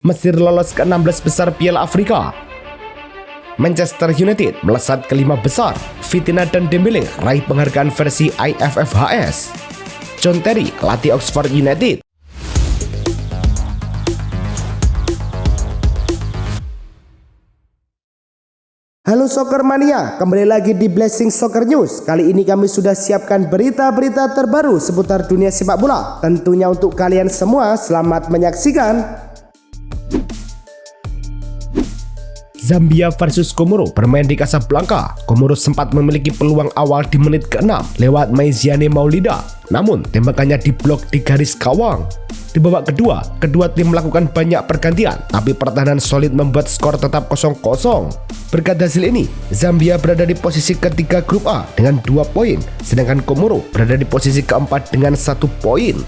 Mesir lolos ke 16 besar Piala Afrika. Manchester United melesat ke 5 besar. Vitinha dan Dembele raih penghargaan versi IFFHS. John Terry latih Oxford United. Halo Soccer Mania, kembali lagi di Blessing Soccer News. Kali ini kami sudah siapkan berita-berita terbaru seputar dunia sepak bola. Tentunya untuk kalian semua, selamat menyaksikan. Zambia versus Komoro bermain di Casablanca. Komoro sempat memiliki peluang awal di menit ke-6 lewat Maiziane Maulida, namun tembakannya diblok di garis gawang. Di babak kedua, kedua tim melakukan banyak pergantian, tapi pertahanan solid membuat skor tetap 0-0. Berkat hasil ini, Zambia berada di posisi ketiga grup A dengan 2 poin, sedangkan Komoro berada di posisi keempat dengan 1 poin.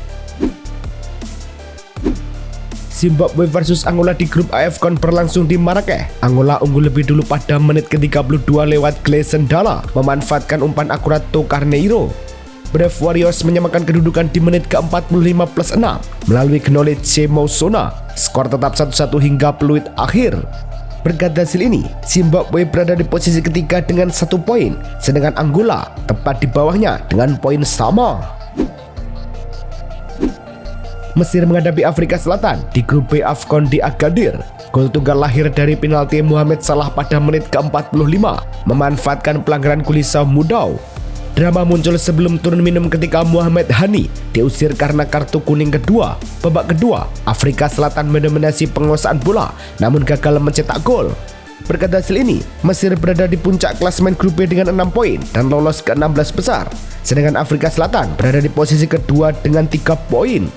Zimbabwe versus Angola di grup AFCON berlangsung di Marrakech. Angola unggul lebih dulu pada menit ke-32 lewat Gleison Dalla memanfaatkan umpan akurat To Carneiro. Brave Warriors menyamakan kedudukan di menit ke-45+6 melalui Gnole Chemosona. Skor tetap 1-1 hingga peluit akhir. Berkat hasil ini, Zimbabwe berada di posisi ketiga dengan 1 poin, sedangkan Angola tepat di bawahnya dengan poin sama. Mesir menghadapi Afrika Selatan di grup B AFCON di Agadir. Gol tunggal lahir dari penalti Mohamed Salah pada menit ke-45 memanfaatkan pelanggaran Kulisa Mudau. Drama muncul sebelum turun minum ketika Muhammad Hani diusir karena kartu kuning kedua. Babak kedua, Afrika Selatan mendominasi penguasaan bola namun gagal mencetak gol. Berkat hasil ini, Mesir berada di puncak klasemen grup B dengan 6 poin dan lolos ke 16 besar. Sedangkan Afrika Selatan berada di posisi kedua dengan 3 poin.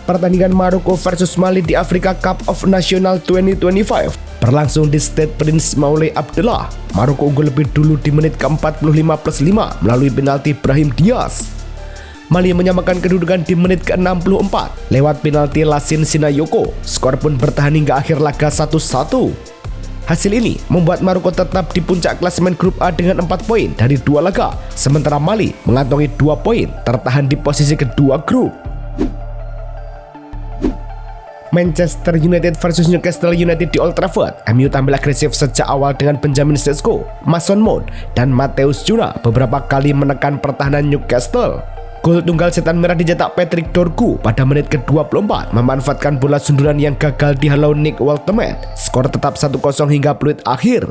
Pertandingan Maroko versus Mali di Africa Cup of Nations 2025 berlangsung di Stade Prince Moulay Abdallah. Maroko unggul lebih dulu di menit ke-45+5 melalui penalti Brahim Diaz. Mali menyamakan kedudukan di menit ke-64 lewat penalti Lassine Sinayoko. Skor pun bertahan hingga akhir laga 1-1. Hasil ini membuat Maroko tetap di puncak klasemen grup A dengan 4 poin dari 2 laga, sementara Mali mengantongi 2 poin tertahan di posisi kedua grup. Manchester United versus Newcastle United di Old Trafford. MU tampil agresif sejak awal dengan Benjamin Sesko, Mason Mount, dan Matheus Cunha beberapa kali menekan pertahanan Newcastle. Gol tunggal setan merah dicetak Patrick Dorgu pada menit ke-24 memanfaatkan bola sundulan yang gagal dihalau Nick Woltemat. Skor tetap 1-0 hingga peluit akhir.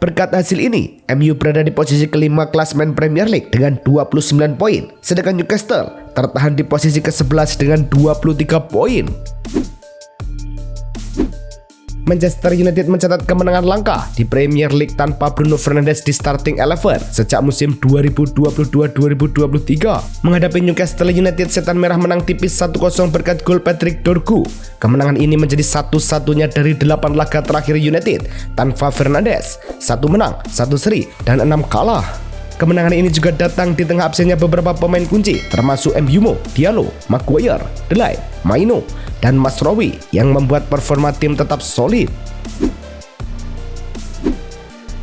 Berkat hasil ini, MU berada di posisi kelima klasemen Premier League dengan 29 poin, sedangkan Newcastle tertahan di posisi ke-11 dengan 23 poin. Manchester United mencatat kemenangan langka di Premier League tanpa Bruno Fernandes di starting 11 sejak musim 2022-2023. Menghadapi Newcastle United, setan merah menang tipis 1-0 berkat gol Patrick Dorgu. Kemenangan ini menjadi satu-satunya dari 8 laga terakhir United tanpa Fernandes, 1 menang, 1 seri, dan 6 kalah. Kemenangan ini juga datang di tengah absennya beberapa pemain kunci termasuk Mbeumo, Diallo, Maguire, Delay, Maino, dan Masraoui yang membuat performa tim tetap solid.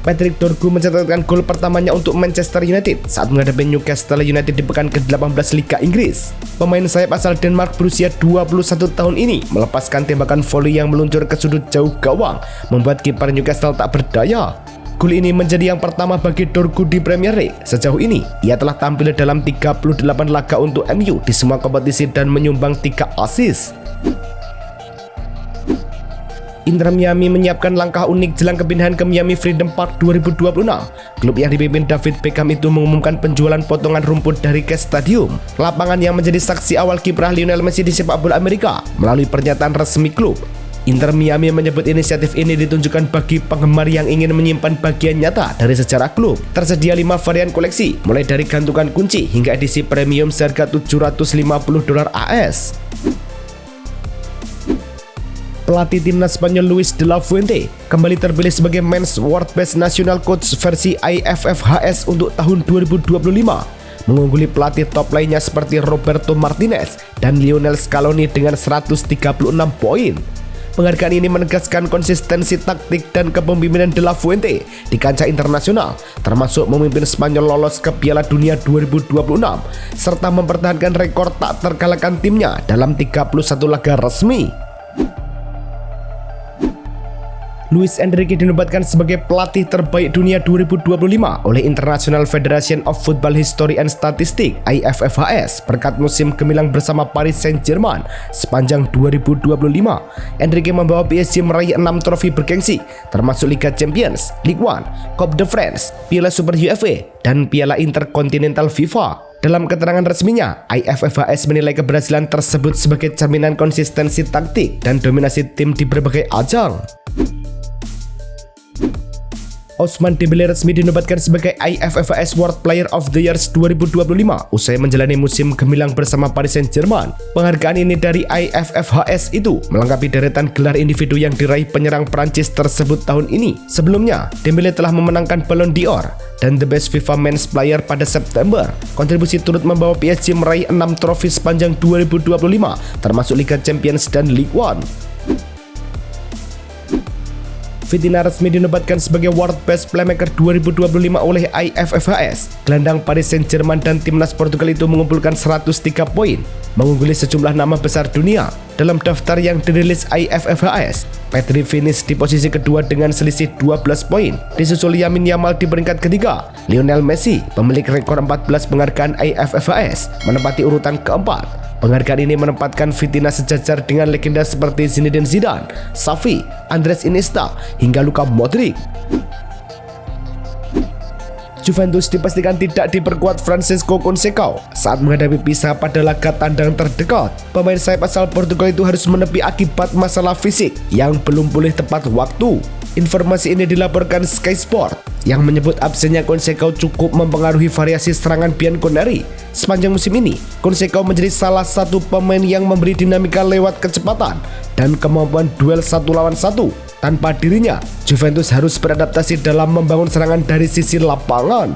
Patrick Dorgu mencatatkan gol pertamanya untuk Manchester United saat menghadapi Newcastle United di pekan ke-18 Liga Inggris. Pemain sayap asal Denmark berusia 21 tahun ini melepaskan tembakan voli yang meluncur ke sudut jauh gawang, membuat kiper Newcastle tak berdaya. Gol ini menjadi yang pertama bagi Dorgu di Premier League. Sejauh ini, ia telah tampil dalam 38 laga untuk MU di semua kompetisi dan menyumbang 3 assist. Inter Miami menyiapkan langkah unik jelang kepindahan ke Miami Freedom Park 2026. Klub yang dipimpin David Beckham itu mengumumkan penjualan potongan rumput dari Case Stadium, lapangan yang menjadi saksi awal kiprah Lionel Messi di sepak bola Amerika, melalui pernyataan resmi klub. Inter Miami menyebut inisiatif ini ditunjukkan bagi penggemar yang ingin menyimpan bagian nyata dari sejarah klub. Tersedia 5 varian koleksi, mulai dari gantungan kunci hingga edisi premium seharga $750 AS. Pelatih timnas Spanyol Luis de la Fuente kembali terpilih sebagai Men's World Best National Coach versi IFFHS untuk tahun 2025, mengungguli pelatih top lainnya seperti Roberto Martinez dan Lionel Scaloni dengan 136 poin. Penghargaan ini menegaskan konsistensi taktik dan kepemimpinan De La Fuente di kancah internasional, termasuk memimpin Spanyol lolos ke Piala Dunia 2026 serta mempertahankan rekor tak terkalahkan timnya dalam 31 laga resmi. Luis Enrique dinobatkan sebagai pelatih terbaik dunia 2025 oleh International Federation of Football History and Statistics (IFFHS) berkat musim gemilang bersama Paris Saint-Germain sepanjang 2025. Enrique membawa PSG meraih 6 trofi bergengsi, termasuk Liga Champions, Ligue 1, Coupe de France, Piala Super UEFA, dan Piala Interkontinental FIFA. Dalam keterangan resminya, IFFHS menilai keberhasilan tersebut sebagai jaminan konsistensi taktik dan dominasi tim di berbagai ajang. Ousmane Dembélé resmi dinobatkan sebagai IFFHS World Player of the Year 2025 usai menjalani musim gemilang bersama Paris Saint-Germain. Penghargaan ini dari IFFHS itu melengkapi deretan gelar individu yang diraih penyerang Prancis tersebut tahun ini. Sebelumnya, Dembélé telah memenangkan Ballon d'Or dan The Best FIFA Men's Player pada September. Kontribusi turut membawa PSG meraih 6 trofi sepanjang 2025, termasuk Liga Champions dan Ligue 1. Vitinha resmi dinobatkan sebagai World Best Playmaker 2025 oleh IFFHS. Gelandang Paris Saint-Germain dan timnas Portugal itu mengumpulkan 103 poin, mengungguli sejumlah nama besar dunia. Dalam daftar yang dirilis IFFHS, Pedri finish di posisi kedua dengan selisih 12 poin, disusul Lamine Yamal di peringkat ketiga. Lionel Messi, pemilik rekor 14 penghargaan IFFHS, menempati urutan keempat. Penghargaan ini menempatkan Vitinha sejajar dengan legenda seperti Zinedine Zidane, Xavi, Andres Iniesta, hingga Luka Modric. Juventus dipastikan tidak diperkuat Francisco Conceição saat menghadapi Pisa pada laga tandang terdekat. Pemain sayap asal Portugal itu harus menepi akibat masalah fisik yang belum pulih tepat waktu. Informasi ini dilaporkan Sky Sport yang menyebut absennya Conceição cukup mempengaruhi variasi serangan Bianconeri. Sepanjang musim ini, Conceição menjadi salah satu pemain yang memberi dinamika lewat kecepatan dan kemampuan duel 1 lawan 1. Tanpa dirinya, Juventus harus beradaptasi dalam membangun serangan dari sisi lapangan.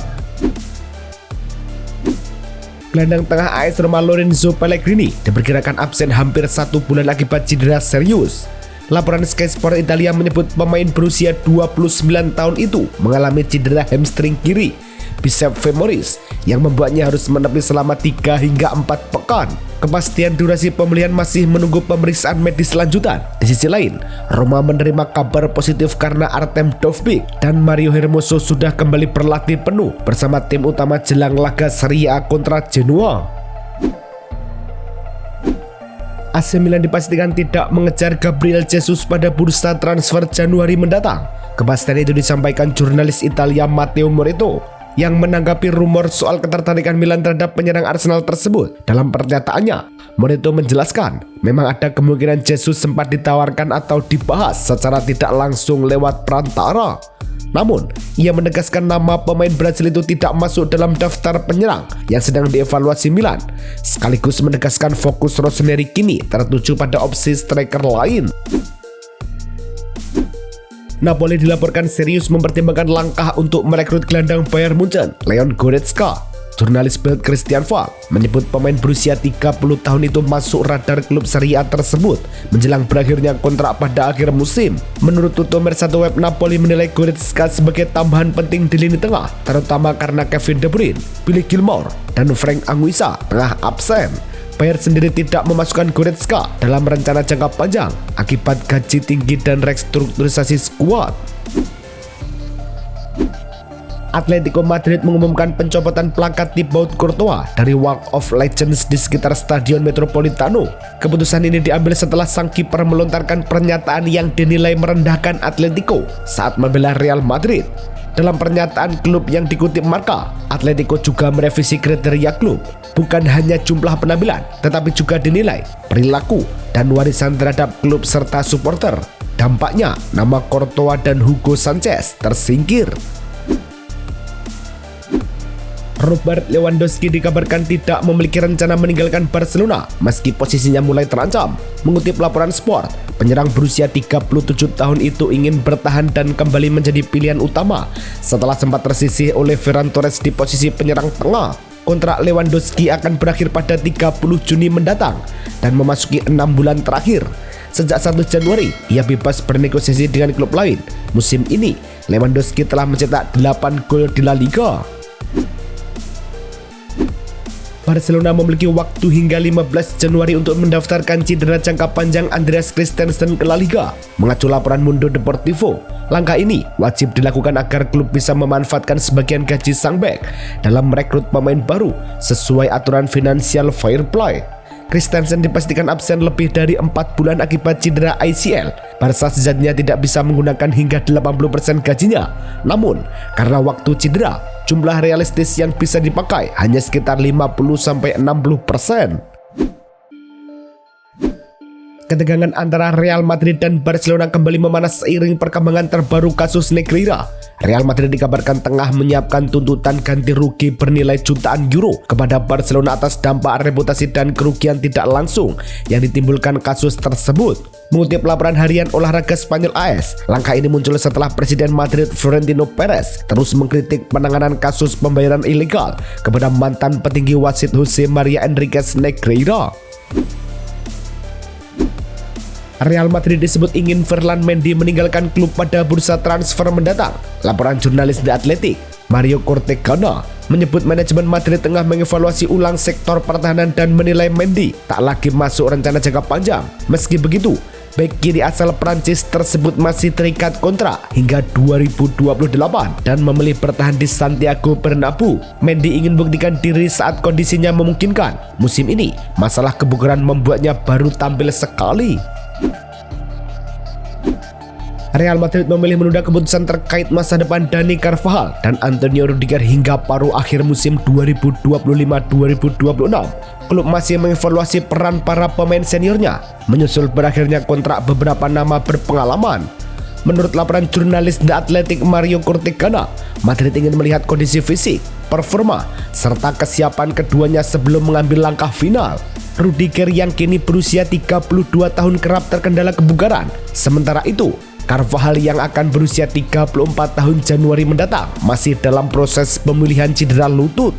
Gelandang tengah AS Roma Lorenzo Pellegrini diperkirakan absen hampir 1 bulan akibat cedera serius. Laporan Sky Sport Italia menyebut pemain berusia 29 tahun itu mengalami cedera hamstring kiri, bicep femoris, yang membuatnya harus menepi selama 3 hingga 4 pekan. Kepastian durasi pemulihan masih menunggu pemeriksaan medis lanjutan. Di sisi lain, Roma menerima kabar positif karena Artem Dovbyk dan Mario Hermoso sudah kembali berlatih penuh bersama tim utama jelang laga Serie A kontra Genoa. AC Milan dipastikan tidak mengejar Gabriel Jesus pada bursa transfer Januari mendatang. Kepastian itu disampaikan jurnalis Italia Matteo Moretto yang menanggapi rumor soal ketertarikan Milan terhadap penyerang Arsenal tersebut. Dalam pernyataannya, Moretto menjelaskan memang ada kemungkinan Jesus sempat ditawarkan atau dibahas secara tidak langsung lewat perantara. Namun, ia menegaskan nama pemain Brasil itu tidak masuk dalam daftar penyerang yang sedang dievaluasi Milan, sekaligus menegaskan fokus Rossoneri kini tertuju pada opsi striker lain. Napoli dilaporkan serius mempertimbangkan langkah untuk merekrut gelandang Bayern Munchen, Leon Goretzka. Jurnalis Bild Christian Falk menyebut pemain berusia 30 tahun itu masuk radar klub Serie A tersebut menjelang berakhirnya kontrak pada akhir musim. Menurut Tutto Mercato Web, Napoli menilai Goretzka sebagai tambahan penting di lini tengah, terutama karena Kevin De Bruyne, Billy Gilmour, dan Frank Anguissa tengah absen. Bayern sendiri tidak memasukkan Goretzka dalam rencana jangka panjang akibat gaji tinggi dan restrukturisasi skuad. Atletico Madrid mengumumkan pencopotan plakat Thibaut Courtois dari Walk of Legends di sekitar Stadion Metropolitano. Keputusan ini diambil setelah sang kiper melontarkan pernyataan yang dinilai merendahkan Atletico saat membela Real Madrid. Dalam pernyataan klub yang dikutip Marca, Atletico juga merevisi kriteria klub, bukan hanya jumlah penampilan, tetapi juga dinilai perilaku dan warisan terhadap klub serta supporter. Dampaknya, nama Courtois dan Hugo Sanchez tersingkir. Robert Lewandowski dikabarkan tidak memiliki rencana meninggalkan Barcelona meski posisinya mulai terancam. Mengutip laporan Sport, penyerang berusia 37 tahun itu ingin bertahan dan kembali menjadi pilihan utama setelah sempat tersisih oleh Ferran Torres di posisi penyerang tengah. Kontrak Lewandowski akan berakhir pada 30 Juni mendatang dan memasuki 6 bulan terakhir. Sejak 1 Januari, ia bebas bernegosiasi dengan klub lain. Musim ini, Lewandowski telah mencetak 8 gol di La Liga. Barcelona memiliki waktu hingga 15 Januari untuk mendaftarkan cedera jangka panjang Andreas Christensen ke La Liga. Mengacu laporan Mundo Deportivo, langkah ini wajib dilakukan agar klub bisa memanfaatkan sebagian gaji sang bek dalam merekrut pemain baru sesuai aturan financial fair play. Christensen dipastikan absen lebih dari 4 bulan akibat cedera ACL. Barca sejatinya tidak bisa menggunakan hingga 80% gajinya. Namun, karena waktu cedera, jumlah realistis yang bisa dipakai hanya sekitar 50-60%. Ketegangan antara Real Madrid dan Barcelona kembali memanas seiring perkembangan terbaru kasus Negreira. Real Madrid dikabarkan tengah menyiapkan tuntutan ganti rugi bernilai jutaan euro kepada Barcelona atas dampak reputasi dan kerugian tidak langsung yang ditimbulkan kasus tersebut. Mengutip laporan harian olahraga Spanyol AS, langkah ini muncul setelah Presiden Madrid Florentino Perez terus mengkritik penanganan kasus pembayaran ilegal kepada mantan petinggi wasit Jose Maria Enriquez Negreira. Real Madrid disebut ingin Ferland Mendy meninggalkan klub pada bursa transfer mendatang. Laporan jurnalis The Athletic, Mario Cortegana, menyebut manajemen Madrid tengah mengevaluasi ulang sektor pertahanan dan menilai Mendy tak lagi masuk rencana jangka panjang. Meski begitu, bek kiri asal Prancis tersebut masih terikat kontrak hingga 2028 dan memilih bertahan di Santiago Bernabeu. Mendy ingin buktikan diri saat kondisinya memungkinkan. Musim ini, masalah kebugaran membuatnya baru tampil sekali. Real Madrid memilih menunda keputusan terkait masa depan Dani Carvajal dan Antonio Rudiger hingga paruh akhir musim 2025-2026. Klub masih mengevaluasi peran para pemain seniornya menyusul berakhirnya kontrak beberapa nama berpengalaman. Menurut laporan jurnalis The Athletic Mario Cortegana, Madrid ingin melihat kondisi fisik, performa, serta kesiapan keduanya sebelum mengambil langkah final. Rudiger yang kini berusia 32 tahun kerap terkendala kebugaran. Sementara itu, Carvajal yang akan berusia 34 tahun Januari mendatang masih dalam proses pemulihan cedera lutut.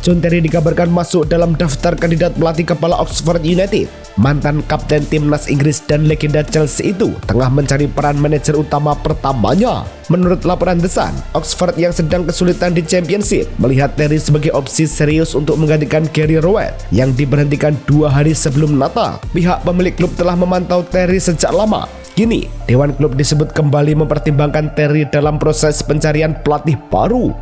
John Terry dikabarkan masuk dalam daftar kandidat pelatih kepala Oxford United. Mantan kapten timnas Inggris dan legenda Chelsea itu tengah mencari peran manajer utama pertamanya. Menurut laporan The Sun, Oxford yang sedang kesulitan di Championship melihat Terry sebagai opsi serius untuk menggantikan Gary Rowett yang diberhentikan 2 hari sebelum Natal. Pihak pemilik klub telah memantau Terry sejak lama. Kini, Dewan Klub disebut kembali mempertimbangkan Terry dalam proses pencarian pelatih baru.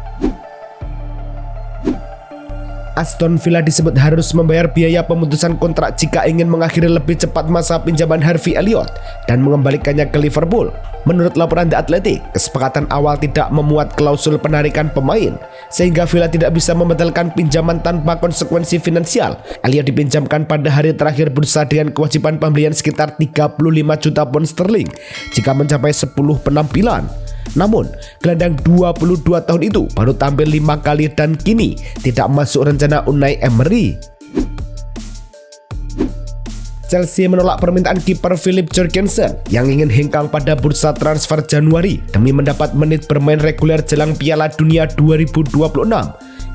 Aston Villa disebut harus membayar biaya pemutusan kontrak jika ingin mengakhiri lebih cepat masa pinjaman Harvey Elliott dan mengembalikannya ke Liverpool. Menurut laporan The Athletic, kesepakatan awal tidak memuat klausul penarikan pemain, sehingga Villa tidak bisa membatalkan pinjaman tanpa konsekuensi finansial. Elliott dipinjamkan pada hari terakhir bursa dengan kewajiban pembelian sekitar 35 juta pound sterling jika mencapai 10 penampilan. Namun, gelandang 22 tahun itu baru tampil 5 kali dan kini tidak masuk rencana Unai Emery. Chelsea menolak permintaan kiper Philip Jorgensen yang ingin hengkang pada bursa transfer Januari demi mendapat menit bermain reguler jelang Piala Dunia 2026.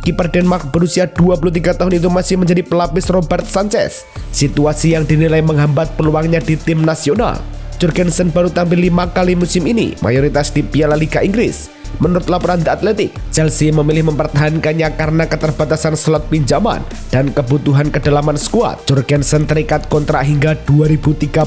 Kiper Denmark berusia 23 tahun itu masih menjadi pelapis Robert Sanchez, situasi yang dinilai menghambat peluangnya di tim nasional. Jorgensen baru tampil 5 kali musim ini, mayoritas di Piala Liga Inggris. Menurut laporan The Athletic, Chelsea memilih mempertahankannya karena keterbatasan slot pinjaman dan kebutuhan kedalaman skuad. Jorgensen terikat kontrak hingga 2031.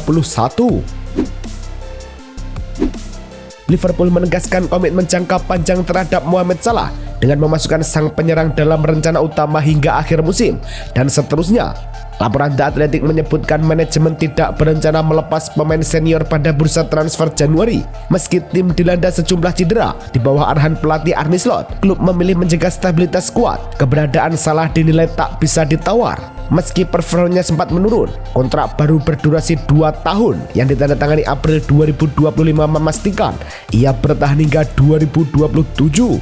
Liverpool menegaskan komitmen jangka panjang terhadap Mohamed Salah dengan memasukkan sang penyerang dalam rencana utama hingga akhir musim dan seterusnya. Laporan The Athletic menyebutkan manajemen tidak berencana melepas pemain senior pada bursa transfer Januari. Meski tim dilanda sejumlah cedera di bawah arahan pelatih Arne Slot, klub memilih menjaga stabilitas skuad. Keberadaan Salah dinilai tak bisa ditawar. Meski performanya sempat menurun, kontrak baru berdurasi 2 tahun yang ditandatangani April 2025 memastikan ia bertahan hingga 2027.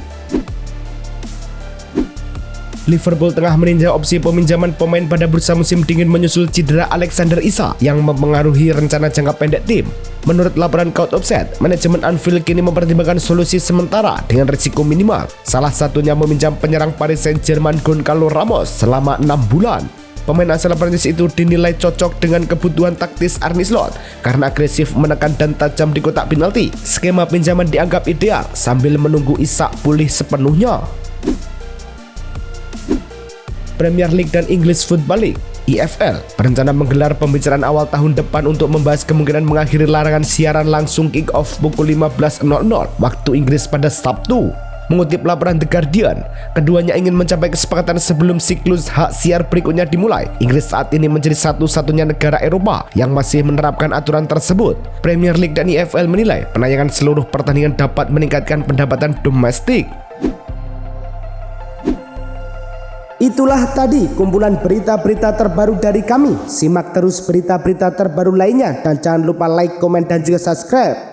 Liverpool tengah meninjau opsi peminjaman pemain pada bursa musim dingin menyusul cedera Alexander Isak yang mempengaruhi rencana jangka pendek tim. Menurut laporan Court Offset, manajemen Anfield kini mempertimbangkan solusi sementara dengan risiko minimal. Salah satunya meminjam penyerang Paris Saint-Germain Goncalo Ramos selama 6 bulan. Pemain asal Prancis itu dinilai cocok dengan kebutuhan taktis Arne Slot karena agresif menekan dan tajam di kotak penalti. Skema pinjaman dianggap ideal sambil menunggu Isak pulih sepenuhnya. Premier League dan English Football League (EFL) berencana menggelar pembicaraan awal tahun depan untuk membahas kemungkinan mengakhiri larangan siaran langsung kick-off pukul 15.00 waktu Inggris pada Sabtu. Mengutip laporan The Guardian, keduanya ingin mencapai kesepakatan sebelum siklus hak siar berikutnya dimulai. Inggris saat ini menjadi satu-satunya negara Eropa yang masih menerapkan aturan tersebut. Premier League dan EFL menilai penayangan seluruh pertandingan dapat meningkatkan pendapatan domestik. Itulah tadi kumpulan berita-berita terbaru dari kami. Simak terus berita-berita terbaru lainnya dan jangan lupa like, komen, dan juga subscribe.